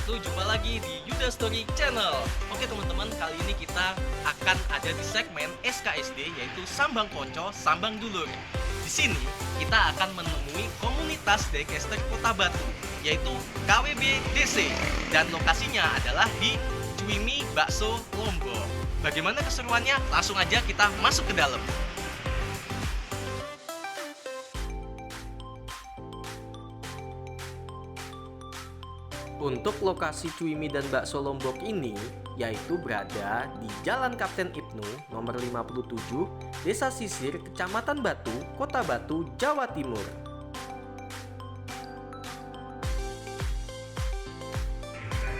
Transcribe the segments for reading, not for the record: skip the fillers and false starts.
wabarakatuh. Jumpa lagi di Yuda Story Channel. Oke teman-teman, kali ini kita akan ada di segmen SKSD, yaitu Sambang Konco, Sambang Dulur. Di sini kita akan menemui komunitas Daycaster Kota Batu, yaitu KWB DC, dan lokasinya adalah di Cuimi Bakso Lombok. Bagaimana keseruannya? Langsung aja kita masuk ke dalam. Untuk lokasi Cuimi dan Bakso Lombok ini yaitu berada di Jalan Kapten Ibnu nomor 57, Desa Sisir, Kecamatan Batu, Kota Batu, Jawa Timur.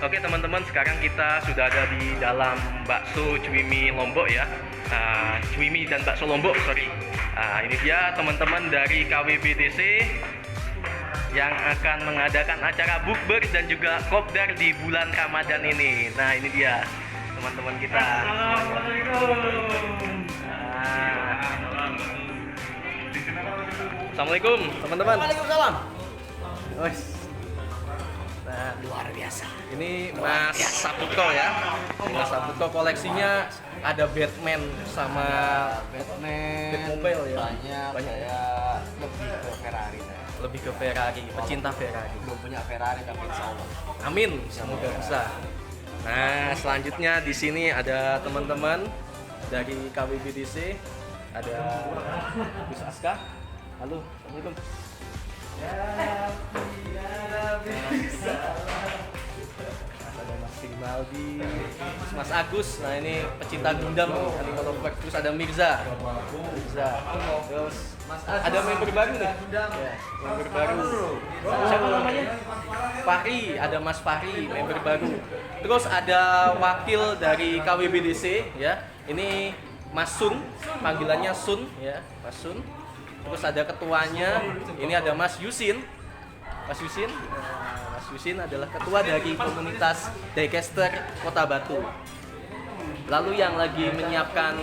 Oke teman-teman, sekarang kita sudah ada di dalam Bakso Cuimi Lombok ya. Cuimi dan Bakso Lombok, sorry. Ini dia teman-teman dari KWBDC yang akan mengadakan acara bukber dan juga kopdar di bulan Ramadan ini. Nah, ini dia teman-teman kita. Assalamualaikum teman-teman. Waalaikumsalam. Nah, Luar biasa. ini Mas Saputo ya. Mas Saputo koleksinya ada Batman sama Batmobile ya. Banyak. Saya lebih ke Ferrari. Lebih ke Ferrari, pecinta Ferrari. Belum punya Ferrari tapi insya Allah. Amin, semoga bisa. Nah, selanjutnya di sini ada teman-teman dari KWBDC, ada Gus Aska. Halo, assalamualaikum. Ada Mas Grimaldi, terus Mas Agus. Nah, ini pecinta Gundam, Animal Lover. Terus ada Mirza. Terus ada member baru nih. Ya, member baru. Siapa namanya? Fahri, ada Mas Fahri, member baru. Terus ada wakil dari KWBDC ya. Ini Mas Sun, panggilannya Sun ya, Mas Sun. Terus ada ketuanya, ini ada Mas Yusin. Mas Yusin. Nah, Mas Yusin adalah ketua dari komunitas Daycaster Kota Batu. Lalu yang lagi menyiapkan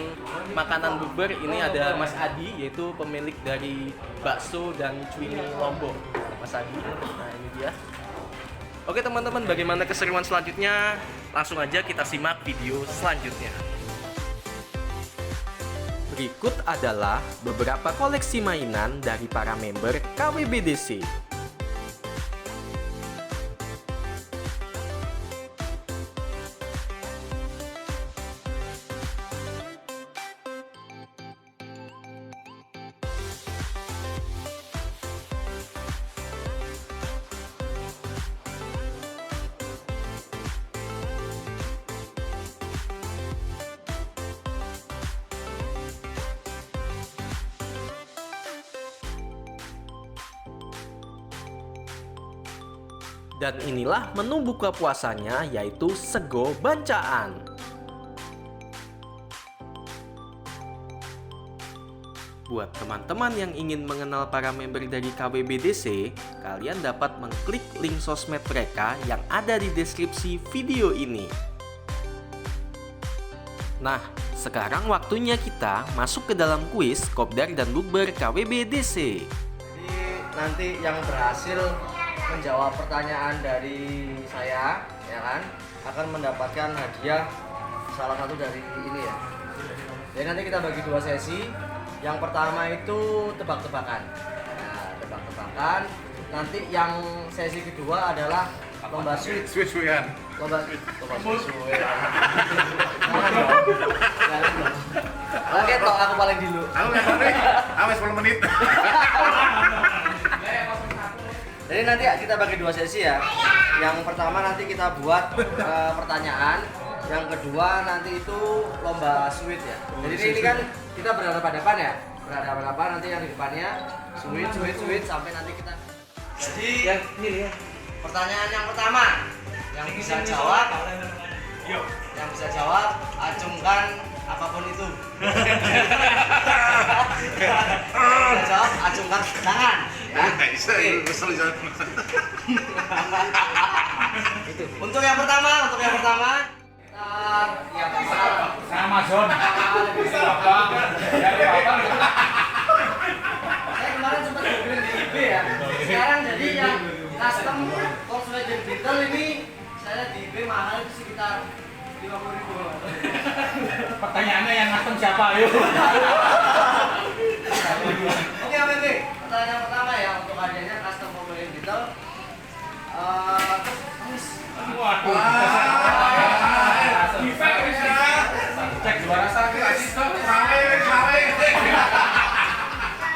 makanan bukber ini ada Mas Adi, yaitu pemilik dari Bakso dan Cuimi Lombok. Mas Adi. Nah, ini dia. Oke teman-teman, bagaimana keseruan selanjutnya? Langsung aja kita simak video selanjutnya. Berikut adalah beberapa koleksi mainan dari para member KWBDC. Dan inilah menu buka puasanya, yaitu sego bancaan. Buat teman-teman yang ingin mengenal para member dari KWBDC, kalian dapat mengklik link sosmed mereka yang ada di deskripsi video ini. Nah, sekarang waktunya kita masuk ke dalam kuis kopdar dan bukber KWBDC. Jadi nanti yang berhasil menjawab pertanyaan dari saya, ya kan, akan mendapatkan hadiah salah satu dari ini ya. Jadi nanti kita bagi dua sesi. Yang pertama itu tebak-tebakan. Nah, tebak-tebakan. Nanti yang sesi kedua adalah lomba Switch-switchan. Lomba switch. Jangan dong. Oke, toh aku paling dulu. Aku nggak tahu nih. Awas 10 menit. Jadi nanti kita bagi dua sesi ya. Yang pertama nanti kita buat pertanyaan. Yang kedua nanti itu lomba switch ya. Jadi ini kan kita berhadapan-hadapan ya. Berhadapan-hadapan, nanti yang di depannya switch sampai nanti kita. Jadi yang ini ya. Pertanyaan yang pertama yang bisa jawab, acungkan apapun itu. Bisa jawab, acungkan tangan. Ya. Untuk yang pertama, yang bisa Amazon. saya kemarin sempat googling di eBay ya. Sekarang jadi yang custom Volkswagen Beetle ini misalnya di B mahal itu sekitar 50.000. Pertanyaannya yang ngasem siapa, ayo? Oke, APB. Pertanyaan pertama ya untuk hadiahnya custom mobil digital. Terus Waduh. Cek juara satu.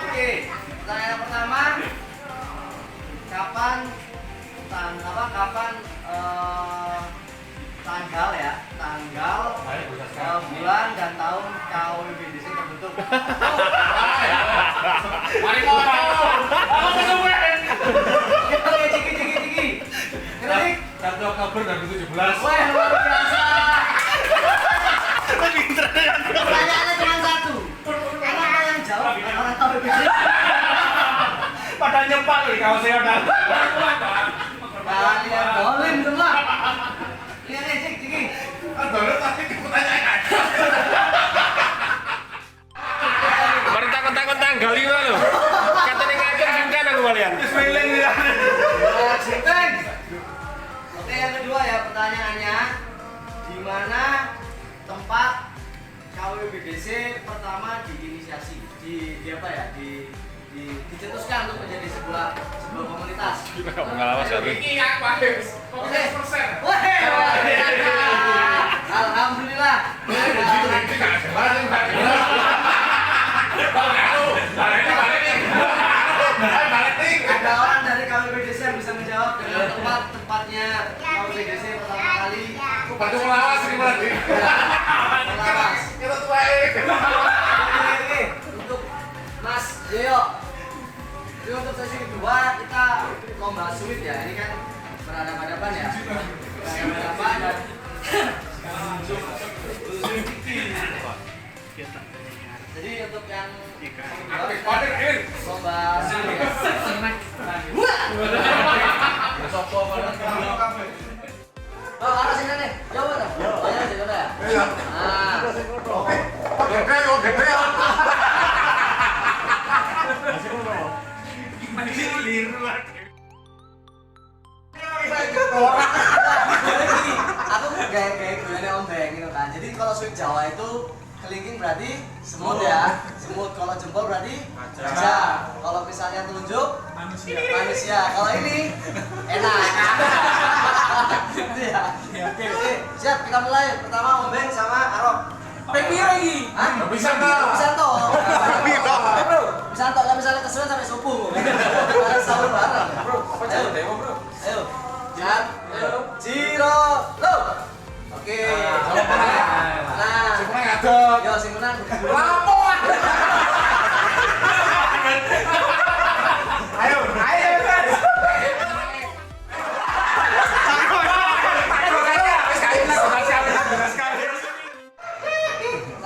oke, pertanyaan pertama, kapan tanggal ya, bulan dan tahun KWBDC terbentuk? Mari ngomong. Apa kesuwen? Oke, ciki. Ngerti? 1 Oktober 2017. Wah, luar biasa. Pertanyaannya cuma satu. Kenapa yang jawab orang KWBDC? Pada nyempak nih kalau saya udah. Kalian dolim semua. Lihat nih, Ciki. Mari takon-takon tanggal itu lho. Katanya ngajak singkan aku kalian. Bismillah ya. Cipeng. Oke, yang kedua ya pertanyaannya, di mana tempat KWBDC pertama diinisiasi? Di apa ya? Dicetuskan untuk menjadi sebuah komunitas. Pengalaman satu. Ini apa, Bos? Oke. Wah, alhamdulillah. Ada orang dari KWBDC yang bisa menjawab dengan tempatnya KWBDC pertama kali. Bantu melawas ini berarti. Melawas. Kita tuain. Oke, untuk Mas Deo. Jadi untuk sesi kedua kita lomba sweet ya. Ini kan berhadapan-hadapan ya. Berhadapan dan jadi untuk yang lomba sweet ya. Oh, arah sini nih. Jauh dah. Oh, ya, sini dah. Nah. Aku kayak gulanya ombeng gitu kan. Jadi kalau sweet Jawa itu kelingking berarti semut ya. Semut, kalau jempol berarti gajah. Kalau misalnya telunjuk manusia. Kalau ini enak. Gitu ya. Oke, siap kita mulai. Pertama ombeng sama Arok. Pengen lagi. Hah? Bisa nggak? Bisanto. Bro. Bisanto lah misalnya kesuwen sampai subuh. Bareng sahur bareng. Bro, apa jauh demo, Bro? Ayo. Zero. Lo. Oke. Nah. Si menang ngadeg. Yo sing menang. Lapo. Ayo, guys. Satu,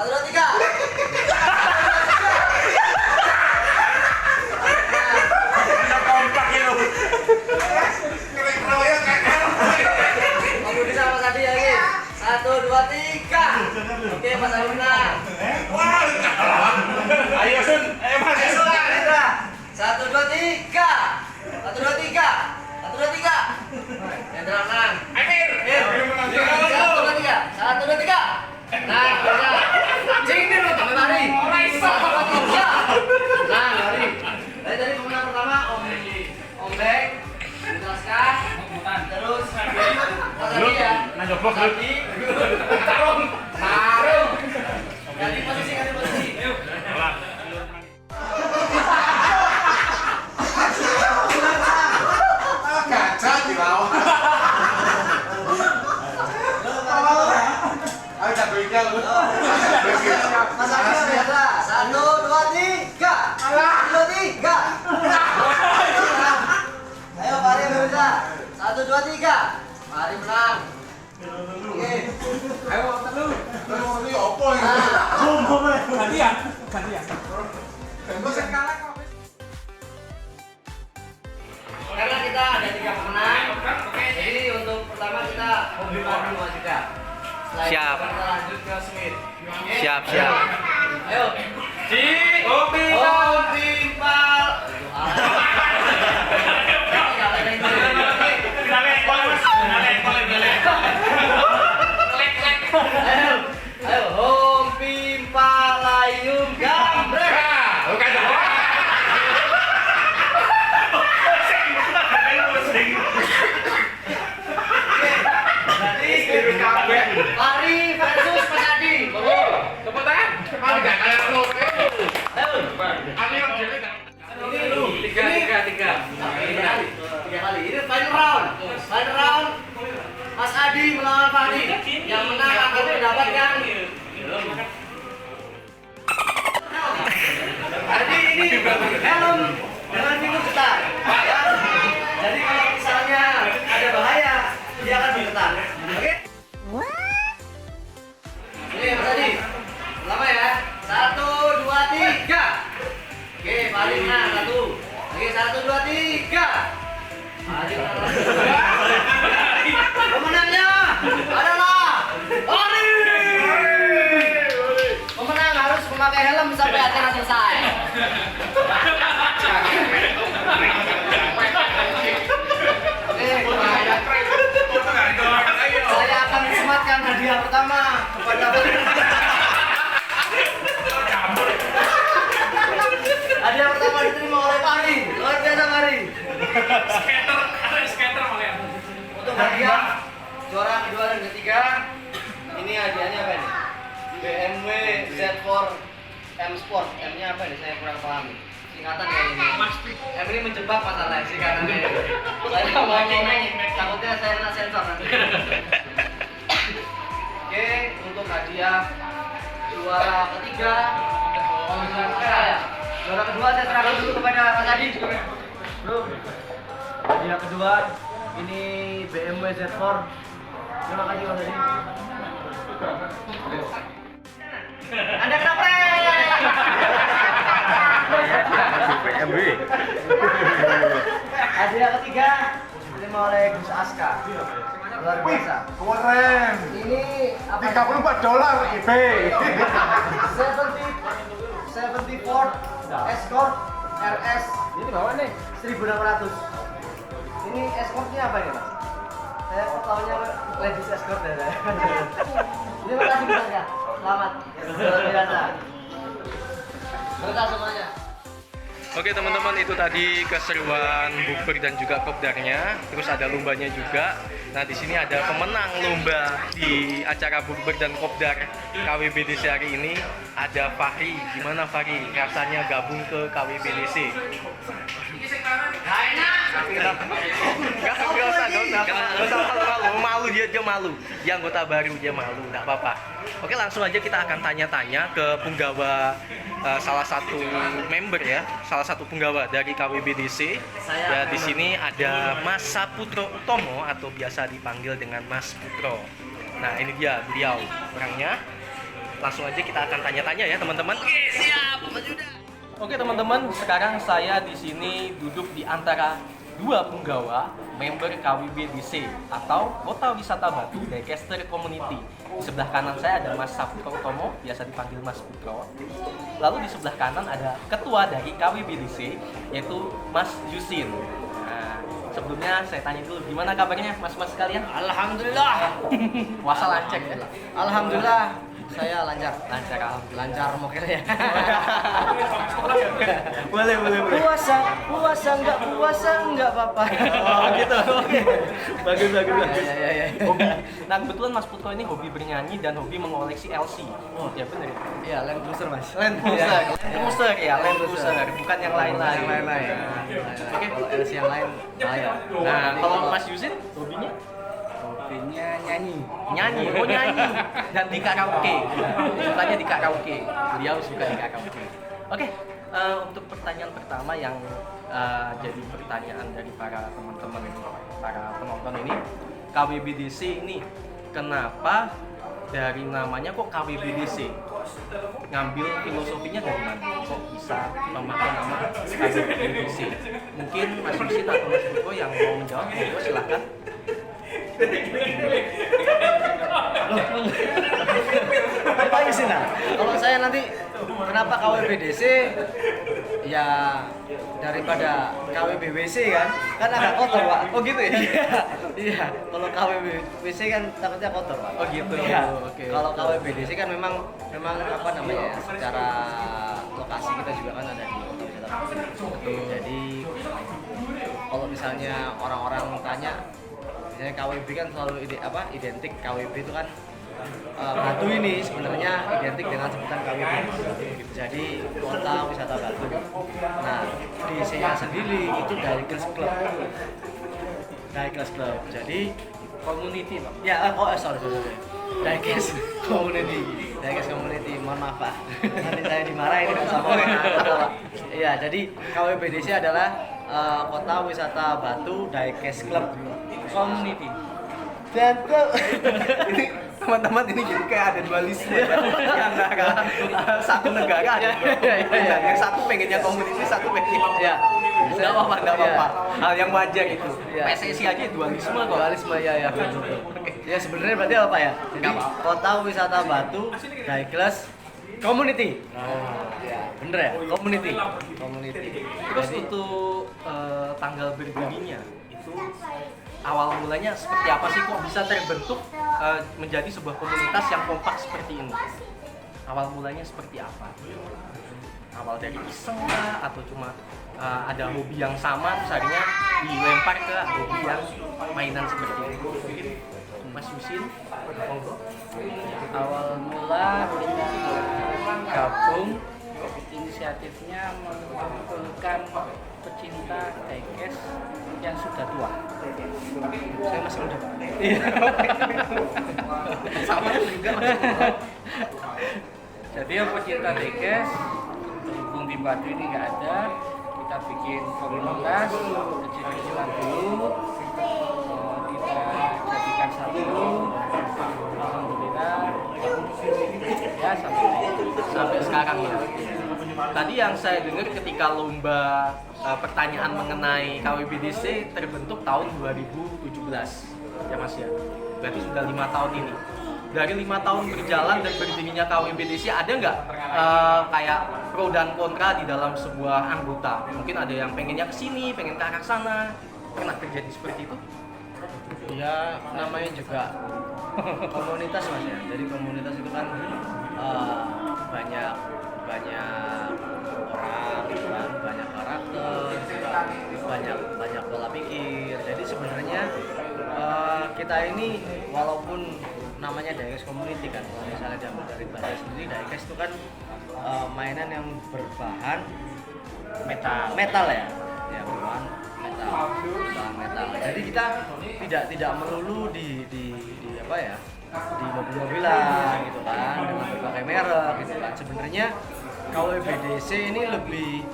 dua, tiga. Om Budi sama Mas Adi lagi. Satu, dua, tiga. Oke, Mas Adi menang. Ayo Sun, ayo Mas. Hendra. Satu, dua, tiga. Satu, dua, tiga. Satu, dua, tiga. Hendra menang. Satu, dua, tiga. Satu, dua, tiga. Nah, Hendra. Cing dulu, sampai mari. Satu, dua, tiga. Nah, mari. Dari pemenang pertama, Om Beng. Menjelaskan. Terus, Mas Adi ya. Nanjoblok lu. Harum. Ganti posisi. Gajah di bawah. Ayo jago ikan lu. Mas Adi biasa. Satu, dua, tiga. Satu, dua, tiga. Ayo, Fahri bisa. Satu, dua, tiga. Fahri menang. Oke. Ayo makan lu. Terus ini opo ini? Gantian. Terus yang kalah kok. Karena kita ada 3 pemenang. Jadi untuk pertama kita membuka dua juga. Setelah itu Siap. kita lanjut ke sweet. Oke? Siap. Ayo. Opimpal. Finale ekol Mas. Finale ekol. Ayo, ayo, hom pimpa layum gambreng. Bukan dong. Fahri versus Mas Adi. Cepetan. Enggak kayak lo. Ayo. Tiga. Tiga kali. Ini final round. Final round. Mas Adi melawan Fahri. Yang menang akan mendapatkan. Jadi ini helm dengan pintu getar. Ya. Jadi kalau misalnya ada bahaya, dia akan bergetar. Oke? Ini Mas Adi. Lama ya. 1, 2, 3. Oke, Fahri menang 1. Oke, 1, 2, 3. Fahri menang. Pemenangnya adalah Fahri. Pemenang harus memakai helm sampai acara selesai. Oke, saya akan sematkan hadiah pertama kepada hadiah pertama diterima oleh Fahri. Luar biasa Fahri. Skater malah. Untuk hadiah juara kedua dan ketiga, ini hadiahnya apa nih? BMW Z4 M Sport. M-nya apa nih? Saya kurang paham. Singkatan kayak ini. M ini menjebak masalah singkatannya. Saya mau ngomong, takutnya saya kena sensor nanti. Oke, untuk hadiah juara ketiga, juara kedua saya serahkan dulu kepada Mas Adi. Bro, hadiah kedua ini BMW Z4. Terima kasih Mas Adi. Anda kenapa? BMW. Hadiah ketiga diterima oleh Gus Aska. Luar biasa. Keren. Ini apa? $34 eBay. 74 Escort RS. Ini bawa nih. 1600. Ini escortnya apa ini, Mas? Saya kok tahunya ladies escort ya. Terima kasih banyak. Selamat. Luar biasa. Berkah semuanya. Oke teman-teman, itu tadi keseruan bukber dan juga kopdarnya. Terus ada lombanya juga. Nah di sini ada pemenang lomba di acara bukber dan kopdar KWBDC hari ini. Ada Fahri. Gimana Fahri? Rasanya gabung ke KWBDC? Gak usah malu, dia malu. Dia anggota baru, dia malu, nggak apa-apa. Oke, langsung aja kita akan tanya-tanya ke penggawa salah satu member ya, salah satu penggawa dari KWBDC. Ya di sini ada Mas Saputro Utomo atau biasa dipanggil dengan Mas Putro. Nah ini dia beliau orangnya. Langsung aja kita akan tanya-tanya ya teman-teman. Oke siap, Mas Yuda. Oke teman-teman, sekarang saya di sini duduk di antara dua penggawa member KWBDC atau Kota Wisata Batu Daycaster Community. Di sebelah kanan saya ada Mas Saputro Utomo, biasa dipanggil Mas Putro. Lalu di sebelah kanan ada ketua dari KWBDC yaitu Mas Yusin. Nah, sebelumnya saya tanya dulu gimana kabarnya Mas-mas sekalian? Alhamdulillah. Puasa lancar ya? Alhamdulillah. Saya lancar. Lancar mokel ya. boleh. Puasa enggak apa-apa. Oh gitu. Oke. Bagus. Ya. Hobi. Nah, kebetulan Mas Putro ini hobi bernyanyi dan hobi mengoleksi LC. Oh, ya benar. Iya, Land Cruiser, Mas. Land Cruiser, bukan yang lain-lain. Oke, kalau LC yang lain bahaya. Nah, kalau Mas Yusin hobinya Hobinya nyanyi. nyanyi dan di karaoke. Sukanya di karaoke. Beliau suka di karaoke. Oke, untuk pertanyaan pertama yang jadi pertanyaan dari para teman-teman, para penonton ini, KWBDC ini kenapa dari namanya kok KWBDC? Ngambil filosofinya dari mana? Kok bisa memakai nama KWBDC? Mungkin Mas Yusin atau Mas Putro yang mau menjawab, silahkan. Apa sih nah? Kalau saya nanti kenapa KWBDC ya daripada KWBWC kan agak kotor Pak. Oh gitu ya? Iya, kalau KWBWC kan takutnya kotor Pak. Oh gitu. Iya. Oke. Kalau KWBDC kan memang apa namanya ya? Secara lokasi kita juga kan ada di Kota Wisata Batu. Betul. Jadi kalau misalnya orang-orang tanya, misalnya KWB kan selalu identik KWB itu kan Batu ini sebenarnya identik dengan sebutan KWB. Jadi Kota Wisata Batu. Nah, di saya sendiri itu Daikes Club. Daikes Club. Jadi Community Pak. ya sorry. Daikes Community. Daikes Community. Mohon maaf Pak. Nanti saya dimarahin sama Pak. Iya, jadi KWBDC adalah Kota Wisata Batu Daikes Club Community. dan Ini teman-teman ini jadi kayak ada dualisme ya. Antara satu negara ada yang satu pengennya komuniti, satu pengennya ya Enggak apa-apa. Hal yang wajar itu. Iya. PSSI aja dualisme kok. dualisme ya. Ya sebenarnya berarti apa ya? Jadi Nggak apa. Kota Wisata Batu Daikes Community. Ya, bener ya? Community. Terus Jadi, untuk tanggal berdirinya itu awal mulanya seperti apa sih kok bisa terbentuk menjadi sebuah komunitas yang kompak seperti ini? Awal mulanya seperti apa? Awal dari iseng kah? Atau cuma ada hobi yang sama terus akhirnya dilempar ke hobi yang mainan seperti ini? Mas Yusin, monggo. Awal mula kita gabung, inisiatifnya mengumpulkan pecinta diecast yang sudah tua. saya masih muda. Sama juga Mas. Jadi yang pecinta diecast, berhubung di Batu ini nggak ada, kita bikin komunitas kecil-kecilan dulu, kita jadikan satu. Alhamdulillah, ya Sampai sekarang ya. Tadi yang saya dengar ketika lomba pertanyaan mengenai KWBDC terbentuk tahun 2017 ya Mas ya. Berarti sudah 5 tahun ini. Dari 5 tahun berjalan dan berdirinya KWBDC ada nggak kayak pro dan kontra di dalam sebuah anggota? Mungkin ada yang pengennya ke sini, pengen ke arah sana. Pernah terjadi seperti itu? Ya namanya juga komunitas Mas ya. Jadi komunitas itu kan banyak orang gitu kan, banyak karakter, banyak pola pikir. Jadi sebenarnya kita ini walaupun namanya Daikes Community kan, kalau misalnya diambil dari bahasa sendiri, Daikes itu kan mainan yang berbahan metal ya berbahan metal. Jadi kita tidak melulu di apa ya, di mobil-mobilan gitu kan, dengan berbagai merek gitu kan. Sebenarnya KWBDC ini lebih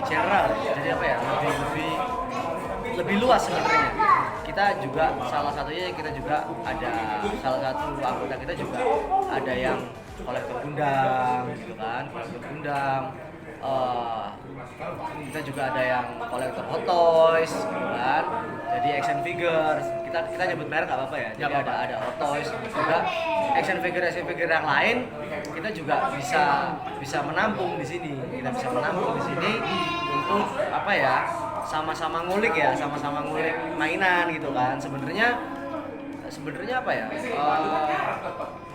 general ya. Jadi apa ya, lebih luas sebenarnya. Kita juga salah satunya kita juga ada salah satu anggota kita juga ada yang kolektor Gundam gitu kan, kita juga ada yang kolektor Hot Toys gitu kan, jadi action figures, kita nyebut merek nggak apa-apa ya, jadi ada Hot Toys juga, action figure yang lain kita juga bisa menampung di sini, untuk apa ya, sama-sama ngulik mainan gitu kan. Sebenarnya apa ya,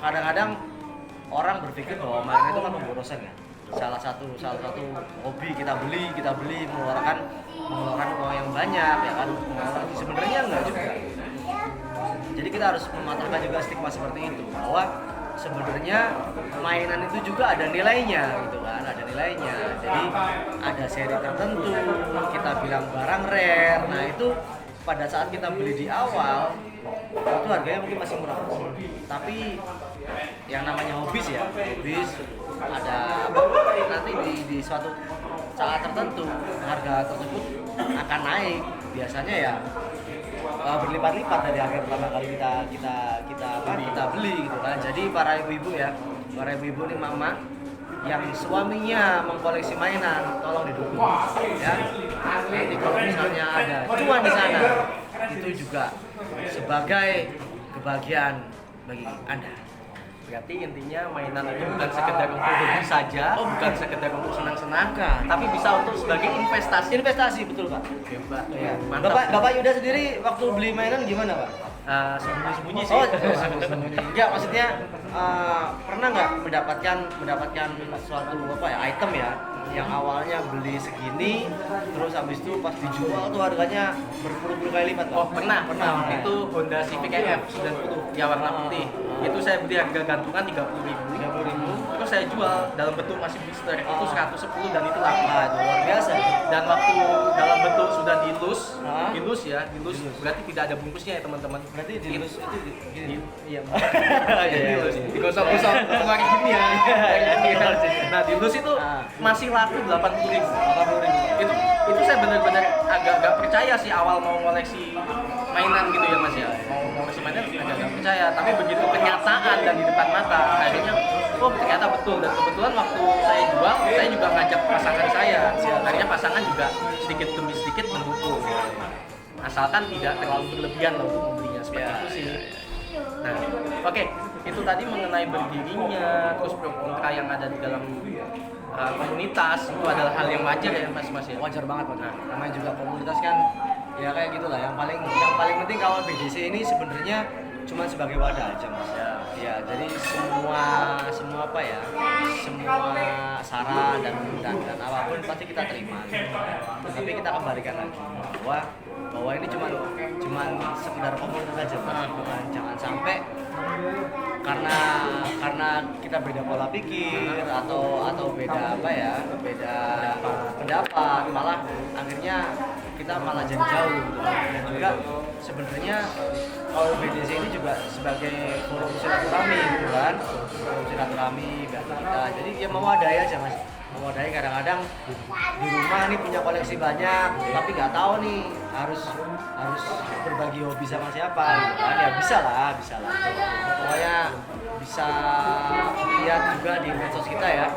kadang-kadang orang berpikir bahwa mainan itu kan pemborosan ya. Salah satu hobi kita beli mengeluarkan uang yang banyak ya kan. Sebenarnya enggak juga. Jadi kita harus mematahkan juga stigma seperti itu, bahwa sebenarnya mainan itu juga ada nilainya gitu kan, Jadi ada seri tertentu, kita bilang barang rare. Nah, itu pada saat kita beli di awal itu harganya mungkin masih murah. Tapi yang namanya hobis ada nanti di suatu saat tertentu harga tersebut akan naik, biasanya ya berlipat-lipat dari harga pertama kali kita beli gitu kan. Jadi para ibu-ibu nih, mama yang suaminya mengkoleksi mainan, tolong didukung ya. Nanti kalau misalnya ada cuan di sana, itu juga sebagai kebahagiaan bagi Anda. Berarti intinya mainan itu bukan sekedar untuk hobi saja, bukan sekedar untuk senang-senang, tapi bisa untuk sebagai investasi. Investasi betul Pak. Hebat. Ya. Mantap. Bapak Yuda sendiri waktu beli mainan gimana Pak? Sembunyi-sembunyi sih. Oh, sembunyi. Ya maksudnya pernah nggak mendapatkan suatu apa ya item ya yang awalnya beli segini terus habis itu pas dijual tuh harganya berpuluh-puluh kali lipat Pak? Oh pernah. Itu Honda Civic EF 90 yang warna putih. Itu saya beli harga gantungan 30.000. Terus saya jual dalam bentuk masih blister itu 110 dan itu laku. Nah, itu luar biasa. Dan waktu dalam bentuk sudah dilus Hah? dilus berarti tidak ada bungkusnya ya teman-teman. Berarti dilus itu gini. Iya. Iya. Dilus. Digosok-gosok keluar gini ya. Nah, dilus itu masih laku 80.000. Itu saya benar-benar agak percaya sih awal mau ngoleksi mainan gitu ya Mas ya. Mau ngoleksi mainan agak percaya, tapi begitu kenyataan dan di depan mata akhirnya oh ternyata betul. Dan kebetulan waktu saya jual, saya juga ngajak pasangan saya. Akhirnya pasangan juga sedikit demi sedikit mendukung. Asalkan tidak terlalu berlebihan lah untuk membelinya seperti itu sih. Nah, oke, itu tadi mengenai berdirinya, terus pro kontra yang ada di dalam komunitas itu adalah hal yang wajar ya Mas ya. Wajar banget Pak. Nah, namanya juga komunitas kan ya kayak gitulah. Yang paling penting kalau BDC ini sebenarnya cuma sebagai wadah aja Mas. Ya, jadi semua apa ya? Semua saran dan apapun pasti kita terima. Tapi kita kembalikan lagi bahwa ini cuma sekedar komunitas aja Mas. Jangan sampai karena kita beda pola pikir atau beda apa ya, beda pendapat, malah akhirnya kita malah jadi jauh gitu. Dan juga sebenarnya kalau BDC ini juga sebagai forum silaturahmi gitu kan, forum silaturahmi bagi kita. Jadi ya mewadahi aja Mas, mewadahi. Kadang-kadang di rumah nih punya koleksi banyak tapi nggak tahu nih harus berbagi hobi sama siapa gitu kan. Ya bisa lah pokoknya bisa lihat juga di medsos kita ya.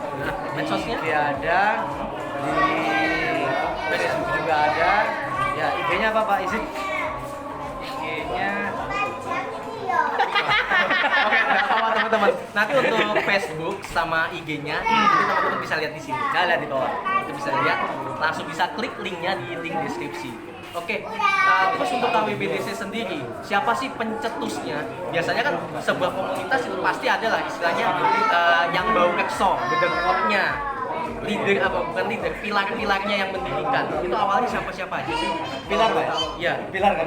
Medsosnya? IG ada, di Facebook juga ada. Ya IG-nya apa Pak Izin? IG-nya Oke, nggak apa-apa teman-teman. Nanti untuk Facebook sama IG-nya itu teman-teman bisa lihat di sini. Nah, lihat di bawah. Itu bisa lihat, langsung bisa klik linknya di link deskripsi. Oke, terus untuk KWBDC sendiri, siapa sih pencetusnya? Biasanya kan sebuah komunitas itu pasti ada lah istilahnya yang bau rekso, bedengkotnya, leader apa bukan leader, pilar-pilarnya yang mendirikan. Itu awalnya siapa-siapa aja sih? Pilar Pak? Iya. Pilar kan?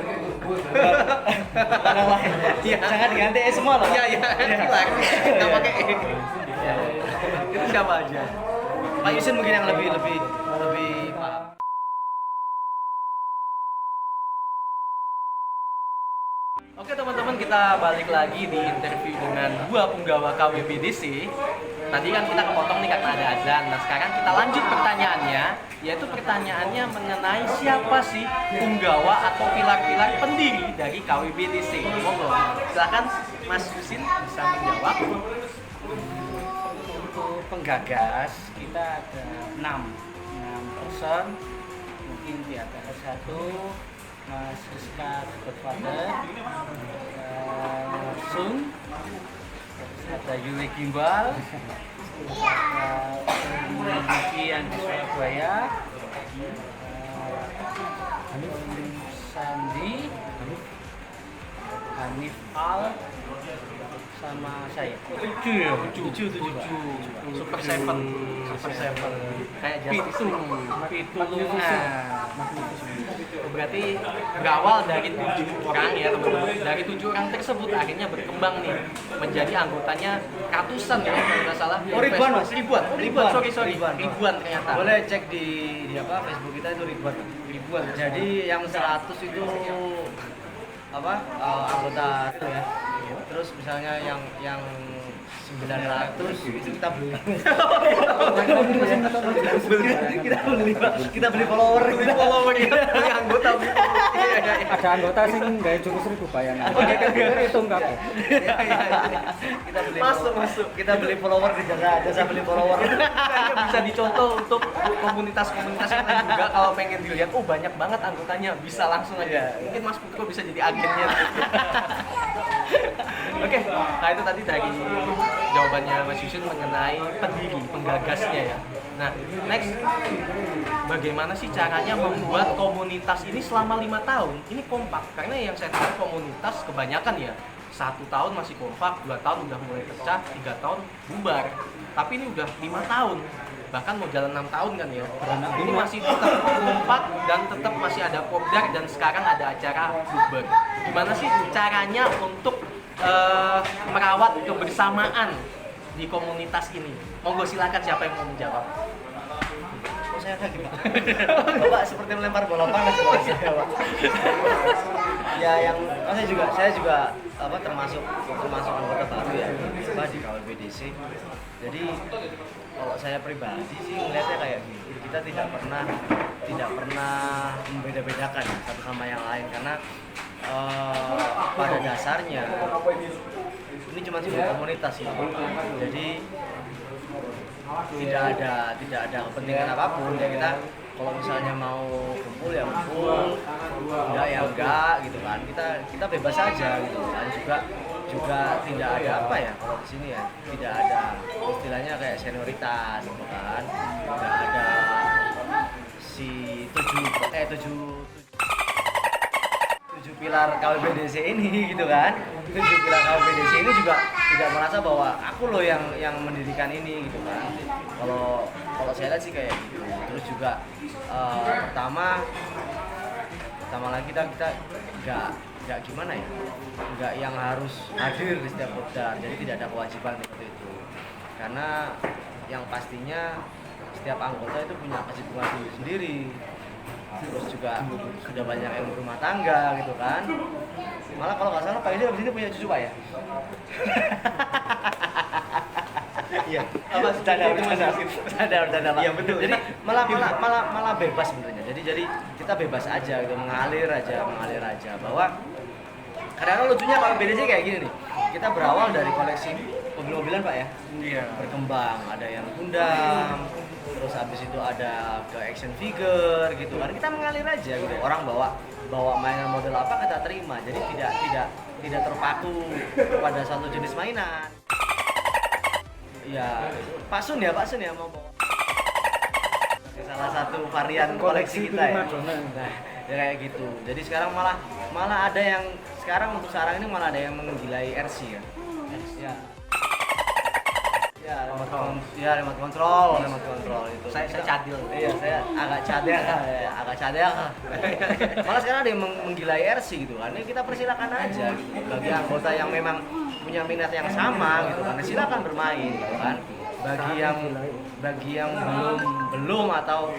Orang lain. Iya. Jangan diganti semua loh. Iya, pilar. Nggak pakai E. Itu siapa aja? Pak Yusin mungkin yang lebih paham. Oke teman-teman, kita balik lagi di interview dengan dua punggawa KWBDC. Tadi kan kita kepotong nih karena ada azan. Nah sekarang kita lanjut pertanyaannya, yaitu pertanyaannya mengenai siapa sih punggawa atau pilar-pilar pendiri dari KWBDC. Monggo, silakan Mas Yusin bisa menjawab. untuk penggagas kita ada 6 person. Mungkin di antara satu Mas Rizka Godfather, Sun, ada Yuli Gimbal, ada Vicky yang di Surabaya, Sandi, Hanif Al, sama saya. 7 Super Seven. Kayak Pitu Lunga. Berarti berawal dari 7 orang ya teman-teman. Dari 7 orang tersebut akhirnya berkembang nih menjadi anggotanya ratusan ya kalau nggak salah. Oh, ribuan, Mas. Ribuan. Sorry. Ribuan. Ribuan ternyata. Boleh cek di apa Facebook kita itu ribuan. Jadi yang 100 itu apa anggota itu ya. Terus misalnya yang 900 itu kita beli. kita beli follower ya. Beli anggota. Iya. Ada anggota sing gawe jurus 1000 bayangan. Hitung kabeh. Kita beli masuk. Kita beli follower di jasa beli follower. Kayaknya bisa dicontoh untuk komunitas-komunitas yang lain juga kalau pengen dilihat, oh banyak banget anggotanya, bisa langsung aja. Mungkin Mas Putro bisa jadi agennya. Oke, nah itu tadi dari jawabannya Mas Yusin mengenai pendiri, penggagasnya ya. Nah, next, bagaimana sih caranya membuat komunitas ini selama 5 tahun ini kompak? Karena yang saya tahu komunitas kebanyakan ya 1 tahun masih kompak, 2 tahun udah mulai pecah, 3 tahun bubar. Tapi ini udah 5 tahun, bahkan mau jalan 6 tahun kan ya. Ini masih tetap kompak dan tetap masih ada kopdar dan sekarang ada acara bukber. Gimana sih caranya untuk merawat kebersamaan di komunitas ini? Monggo silakan siapa yang mau menjawab. Oh, saya lagi Pak. Bapak seperti melempar bola panas buat saya Pak. Ya yang saya juga termasuk anggota baru ya Pak di KWBDC. Jadi kalau saya pribadi sih melihatnya kayak gitu. Kita tidak pernah membeda-bedakan satu sama yang lain karena pada dasarnya ini cuma sebuah komunitas ya. Jadi tidak ada kepentingan apapun ya. Kita kalau misalnya mau kumpul ya kumpul, enggak ya enggak gitu kan. Kita bebas aja gitu kan. Juga tidak ada apa ya kalau di sini ya, tidak ada istilahnya kayak senioritas gitu kan. Tidak ada si tujuh pilar KWBDC ini gitu kan. 7 pilar KWBDC ini juga tidak merasa bahwa aku loh yang mendirikan ini gitu kan. Kalau saya lihat sih kayak gitu. Terus juga pertama lagi kita nggak gimana ya, nggak yang harus hadir di setiap kopdar, jadi tidak ada kewajiban seperti itu. Karena yang pastinya setiap anggota itu punya kesibukan sendiri. Terus juga sudah banyak yang berumah tangga gitu kan. Malah kalau nggak salah Pak Edi abis ini punya cucu Pak ya. Iya. Apa bercanda Pak. Iya betul. Jadi malah bebas sebenarnya. Jadi kita bebas aja gitu, mengalir aja bahwa kadang-kadang lucunya kalau BDC kayak gini nih. Kita berawal dari koleksi mobil-mobilan Pak ya. Iya. Berkembang, ada yang Gundam, terus habis itu ada ke action figure gitu kan. Kita mengalir aja gitu. Orang bawa mainan model apa kita terima. Jadi tidak terpaku pada satu jenis mainan. Ya, Pak Sun ya mau bawa salah satu varian koleksi kita ya. Nah, ya kayak gitu. Jadi sekarang malah ada yang untuk sekarang ini malah ada yang menggilai RC ya. Ya, remote control itu. Saya cadil. Iya, saya agak cadel. Malah sekarang ada yang menggilai RC gitu kan. Ini kita persilakan aja gitu. Bagi anggota yang memang punya minat yang sama gitu kan, silakan bermain gitu kan. Bagi yang belum atau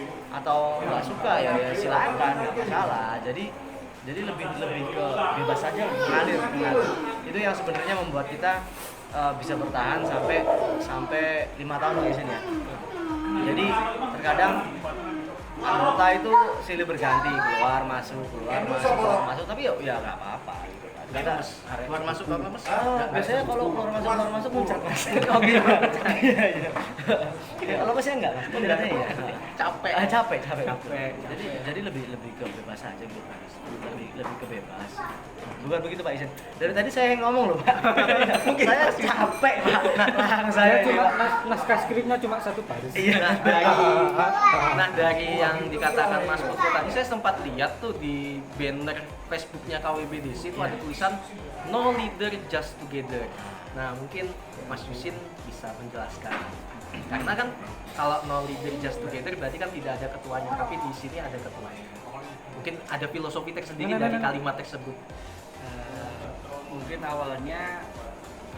nggak suka ya silakan, nggak masalah. Jadi lebih ke bebas saja mengalir. Itu yang sebenarnya membuat kita bisa bertahan sampai 5 tahun di sini ya. Jadi terkadang anggota itu silih berganti, keluar masuk, tapi ya nggak apa-apa. Kita Keluar masuk apa Mas? biasanya kalau keluar masuk muncrat Mas. Oh gitu. Iya. Kalau Masnya enggak Mas, biasanya ya. Capek. Jadi lebih ke bebas aja gitu Mas. Lebih ke bebas. Bukan begitu Pak Isin. Dari tadi saya yang ngomong loh Pak. Mungkin saya capek Pak. Rahang saya cuma naskah skripnya cuma 1 baris. Iya. Dari yang dikatakan Mas Putro tadi, saya sempat lihat tuh di banner Facebooknya KWBDC itu ada tulisan No Leader Just Together. Nah mungkin Mas Yusin bisa menjelaskan. Karena kan kalau No Leader Just Together berarti kan tidak ada ketuanya, tapi di sini ada ketuanya. Mungkin ada filosofi tersendiri dari kalimat tersebut. Mungkin awalnya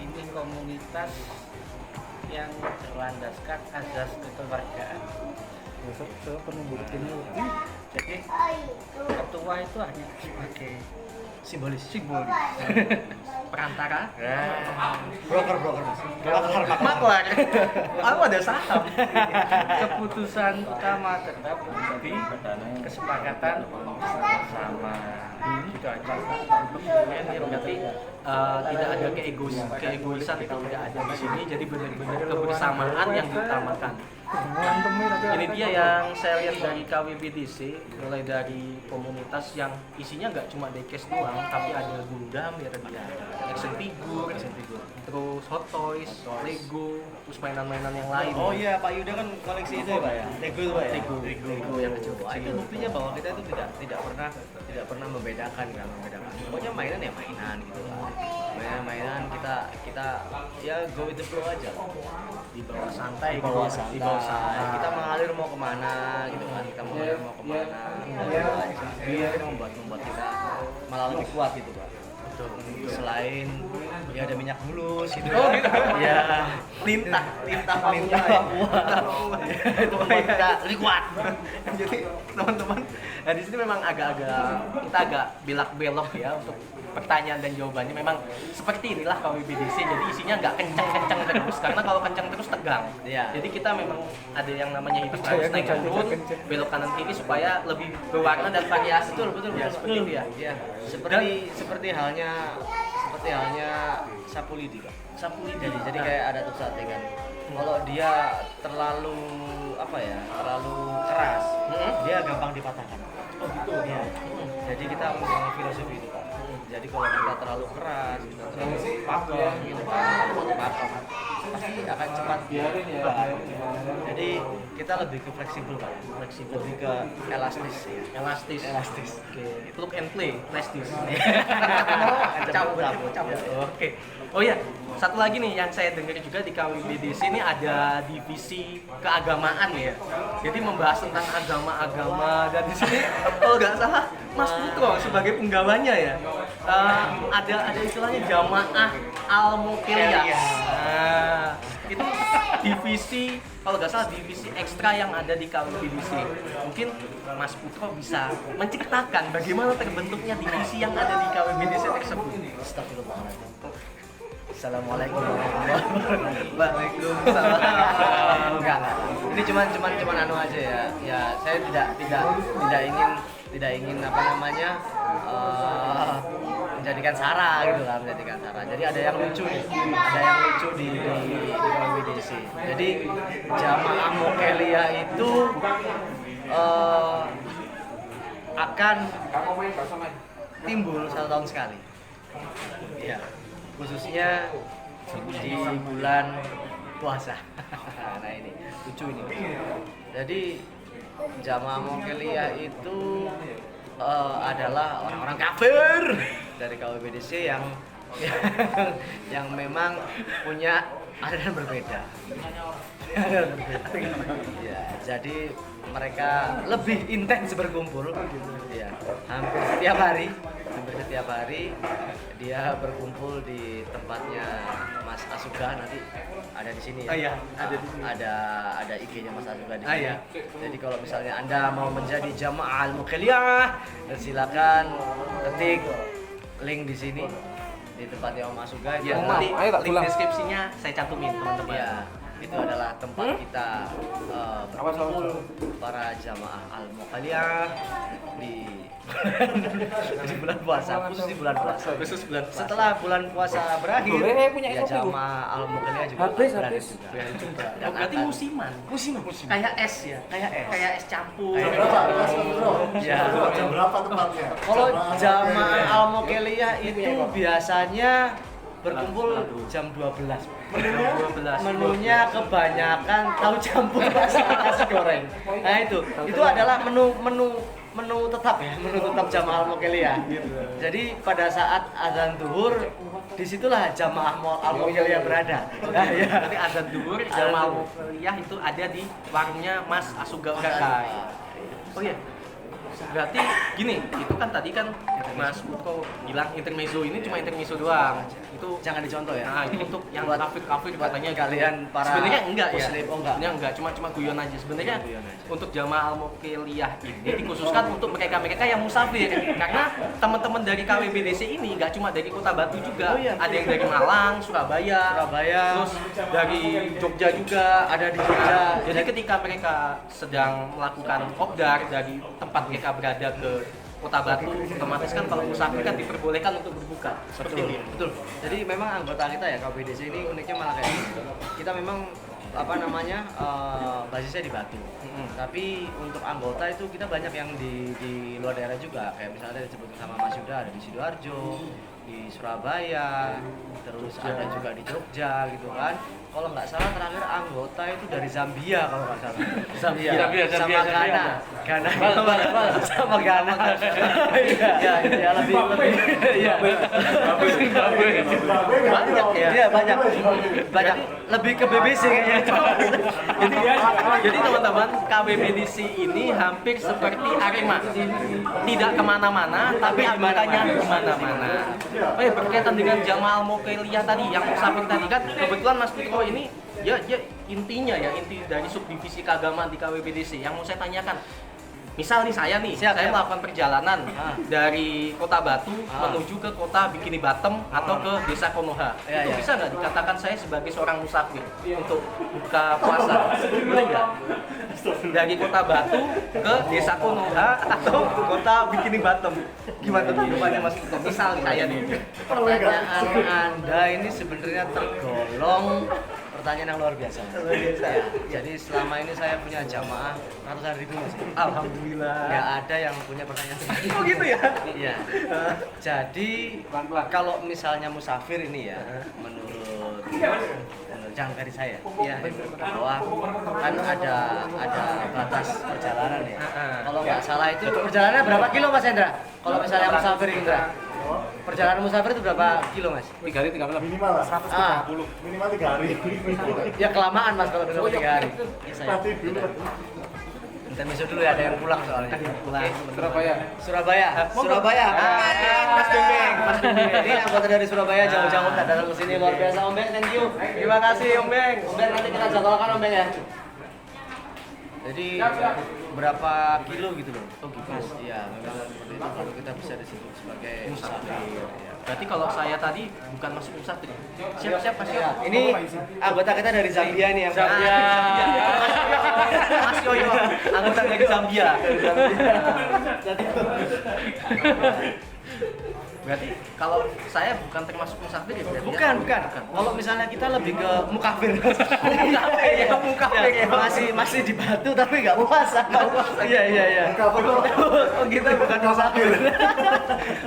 ini komunitas yang berlandaskan azas kekeluargaan. Jadi ketua itu hanya sebagai Simbolis. Perantara. Broker mas. Maklar. Aku ada saham. keputusan utama tetap di kesepakatan sama gitu aja. Berarti tidak ada keegoisan itu tidak ada di sini. Jadi benar-benar kebersamaan yang diutamakan. Ini dia yang saya lihat dari KWBDC, mulai dari komunitas yang isinya nggak cuma diecast doang, tapi ada Gundam ya tadi, ada action figure, terus hot toys, Lego, terus mainan-mainan yang lain. Oh iya, Pak Yuda kan koleksi itu ya Pak ya? Lego itu Pak ya? Lego yang Wah, itu buktinya bahwa kita itu tidak pernah membedakan. Pokoknya mainan ya mainan gitu lah. Mainan kita ya go with the flow aja. di bawah santai, Di bawah santai. Kita mengalir mau kemana gitu kan. Kita mengalir mau kemana. Itu membuat kita malah lebih kuat gitu Pak. Selain ya ada minyak mulus gitu. Oh, gitu. Ya, lintah Papua. Itu membuat kita lebih kuat. Jadi teman-teman, nah di sini memang kita agak belak-belok ya untuk pertanyaan dan jawabannya. Memang seperti inilah KWBDC, jadi isinya nggak kencang-kencang terus, karena kalau kencang terus tegang. Iya. Jadi kita memang ada yang namanya hidup harus naik turun, belok kanan kiri supaya lebih berwarna dan variasi. Betul seperti itu ya. Iya, seperti halnya sapu lidi Pak. Sapu lidi. Jadi kayak ada tuh sate kan. Kalau dia terlalu terlalu keras, dia gampang dipatahkan. Oh gitu. Iya. Jadi kita membangun filosofi itu Pak. Jadi kalau kita terlalu keras, kita terlalu pakem gitu kan, pasti akan cepat. Jadi kita lebih ke fleksibel Pak. Lebih ke elastis ya. Elastis. Oke. Look and play, elastis. Cabut. Oke. Oh ya, satu lagi nih yang saya dengar juga di KWBDC ini ada divisi keagamaan ya. Jadi membahas tentang agama-agama, dan di sini kalau nggak salah Mas Putro sebagai penggawanya ya. Ada istilahnya Jamaah Al-Muqilliyah. Nah, itu divisi, kalau nggak salah divisi ekstra yang ada di KWBDC. Mungkin Mas Putro bisa menceritakan bagaimana terbentuknya divisi yang ada di KWBDC tersebut. Astagfirullahaladzim. Assalamualaikum warahmatullahi wabarakatuh. Waalaikumsalam. Enggak. Ini cuman anu aja ya. Ya, saya tidak ingin apa namanya menjadikan sara gitu lah, menjadikan sara. Jadi ada yang lucu di KWBDC. Jadi Jamaah Muqilliyah itu akan timbul 1 tahun sekali. Iya. Khususnya di bulan puasa. Nah ini lucu ini. Jadi Jamaah Muqilliyah itu adalah orang-orang kafir dari KWBDC yang memang punya aliran berbeda. Ya, jadi mereka lebih intens berkumpul. Ya, hampir setiap hari dia berkumpul di tempatnya Mas Asuga, nanti ada di sini ya. Oh iya, ada di sini. Ada IG-nya Mas Asuga di sini. Ah, iya. Jadi kalau misalnya Anda mau menjadi Jamaah Al-Muqilliyah, silakan ketik link di sini di tempatnya Om Asuga. Ya, Itu nanti ayo tak link pulang. deskripsinya saya cantumin teman-teman. ya, itu adalah tempat kita berkumpul para Jamaah Al-Muqilliyah di bulan puasa, khusus di bulan puasa. Khusus bulan puasa. Setelah bulan puasa berakhir, Boleh, punya ya kopi, Bu. Jamaah Al-Muqilliyah juga Habis. berada juga. Oh, berarti musiman. Kayak es ya. Kayak es campur. Ya. Jam berapa tempatnya? Kalau Jamaah Al-Muqilliyah itu biasanya berkumpul jam 12. Menunya kebanyakan tahu campur sama nasi goreng. Nah itu adalah menu tetap ya, menu tetap Jamaah Al-Muqilliyah. Jadi pada saat azan zuhur, disitulah Jamaah Al-Muqilliyah berada. Nah, ya. Berarti azan duhur Jamaah Muqilliyah itu ada di warungnya Mas Asuga Urakai. Oh iya. Berarti gini, itu kan tadi kan Mas Putko bilang intermezzo ini cuma intermezzo doang. Itu Jangan dicontoh ya. nah, itu untuk yang Buat- kafir katanya kalian para sebenarnya enggak ya. muslim, oh enggak. Sebenarnya enggak, cuma guyon aja. Sebenarnya Guyon aja. untuk jamaah al-mukiliyah ini dikhususkan untuk mereka-mereka yang musafir. Karena teman-teman dari KWBDC ini enggak cuma dari Kota Batu juga. Oh iya. Ada yang dari Malang, Surabaya, terus dari Jogja juga, Ada di Jogja. jadi ketika mereka sedang melakukan kopdar dari tempat mereka berada ke Kota Batu, otomatis kan kalau musafir kan diperbolehkan untuk berbuka. Seperti ini. Betul. Jadi memang anggota kita ya KBDC ini uniknya malah kayak gitu. Kita memang apa namanya basisnya di Batu. Tapi untuk anggota itu kita banyak yang di luar daerah juga. Kayak misalnya disebut sama Mas Yuda ada di Sidoarjo, di Surabaya, terus ada juga di Jogja gitu kan. Kalau nggak salah terakhir anggota itu dari Zambia kalau nggak salah. Zambia sama Ghana. Ghana sama Ghana. Iya, lebih iya. Banyak ya. Iya, banyak. Banyak. Lebih ke BBC kayaknya. Jadi teman-teman, KWBDC ini hampir seperti Arema, tidak kemana-mana, tapi anggotanya di mana-mana. Berkaitan dengan jamaah al-mukiliyah tadi, yang musafir tadi kan, kebetulan Mas Putro ini ya intinya ya inti dari subdivisi keagamaan di KWBDC. Yang mau saya tanyakan, misal nih saya melakukan perjalanan dari Kota Batu menuju ke Kota Bikini Bottom atau ke Desa Konoha. Itu bisa nggak dikatakan saya sebagai seorang musafir untuk buka puasa? Boleh nggak? Dari Kota Batu ke Desa Konoha atau Kota Bikini Bottom? Gimana tuh jawabannya Mas Putro? Misal nih saya nih. Pertanyaan Anda ini sebenarnya tergolong pertanyaan yang luar biasa. Ya, jadi selama ini saya punya jamaah ratusan ribu Mas. Alhamdulillah. Nggak ada yang punya pertanyaan seperti Oh gitu ya? Iya. Jadi kalau misalnya musafir ini ya, menurut jangkari saya, bahwa kan ada batas perjalanan ya. Kalau nggak salah itu perjalanannya berapa kilo Mas Hendra? Kalau misalnya musafir Indra, perjalanan musafir itu berapa kilo Mas? 3 hari 3 malam. Minimal lah 130. Minimal 3 hari. Ya kelamaan Mas kalau minimal 3 hari. Ya, saya. Nanti dulu. Intermezzo dulu ya, ada yang pulang soalnya. Pulang. Surabaya. Mas Bimbing. Ini anggota dari Surabaya jauh-jauh datang ke sini, luar biasa Om Beng, thank you. Terima kasih Om Beng. Om Beng nanti kita jadwalkan Om Beng ya. Jadi berapa kilo gitu loh? Oh gitu. Iya, memang seperti itu kalau kita bisa disebut sebagai musafir. Ya. Berarti kalau saya tadi bukan masuk musafir. Siap-siap Mas Yoyo. Ini anggota kita dari Zambia nih yang Mas Yoyo, anggota dari Zambia. Berarti kalau saya bukan termasuk musafir ya? Berarti Bukan. Kalau misalnya kita lebih ke mukafir. Mukafir ya. Masih di Batu tapi nggak puasa. Iya. Oh gitu, bukan musafir.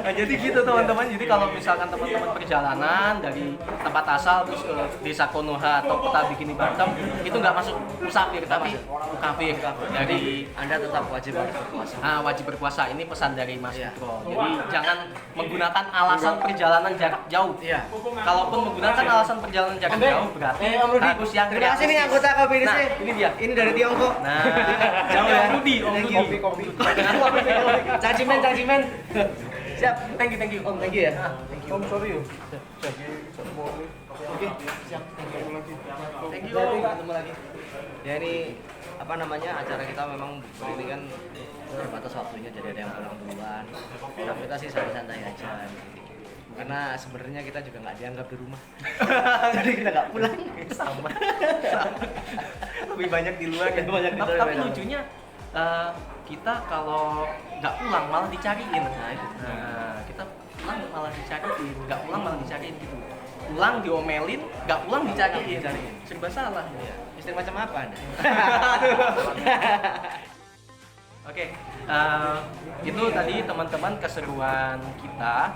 Nah, jadi gitu teman-teman. Jadi kalau misalkan teman-teman perjalanan dari tempat asal terus ke Desa Konoha atau Kota Bikini Bottom itu nggak masuk musafir tapi mukafir. Dari Anda tetap wajib harus berpuasa. wajib berpuasa. Ini pesan dari Mas Iya. Putro. Jadi jangan menggunakan alasan perjalanan jarak jauh. Iya. Kalaupun menggunakan alasan perjalanan jarak jauh berarti Om Rudi. harus yang Terima kasih nih realistis. anggota KBDC. Nah, ini dia. Ini dari Tiongkok. Nah, Jauh ya. Om Rudi, Thank you. kopi. Cacimen. Siap, thank you. Om, thank you ya. Om sorry yo. Oke, siap. Thank you. Ketemu lagi. Ya ini apa namanya acara kita memang ini kan terbatas waktunya jadi ada yang pulang duluan. Nah, kita sih santai-santai aja. Karena sebenarnya kita juga nggak dianggap di rumah. Jadi kita nggak pulang. Sama. Lebih banyak di luar ya. Banyak di luar, Tapi banyak. lucunya kita kalau nggak pulang malah dicariin. Nah, kita pulang malah dicariin, nggak pulang malah dicariin gitu. Pulang diomelin, nggak pulang dicariin. Serba salah. Istri macam apa Anda? Oke, itu tadi teman-teman keseruan kita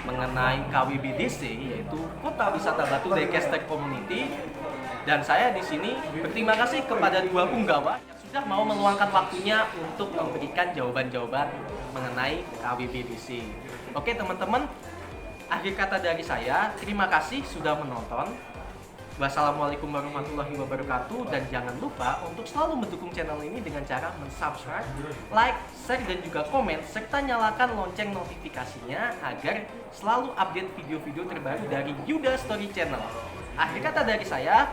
mengenai KWBDC, yaitu Kota Wisata Batu Daycaster Community. Dan saya di sini berterima kasih kepada dua punggawa yang sudah mau meluangkan waktunya untuk memberikan jawaban-jawaban mengenai KWBDC. Oke teman-teman, akhir kata dari saya, terima kasih sudah menonton. Wassalamualaikum warahmatullahi wabarakatuh, dan jangan lupa untuk selalu mendukung channel ini dengan cara mensubscribe, like, share, dan juga komen, serta nyalakan lonceng notifikasinya agar selalu update video-video terbaru dari Yuda Story Channel. Akhir kata dari saya,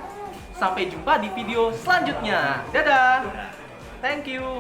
sampai jumpa di video selanjutnya. Dadah! Thank you!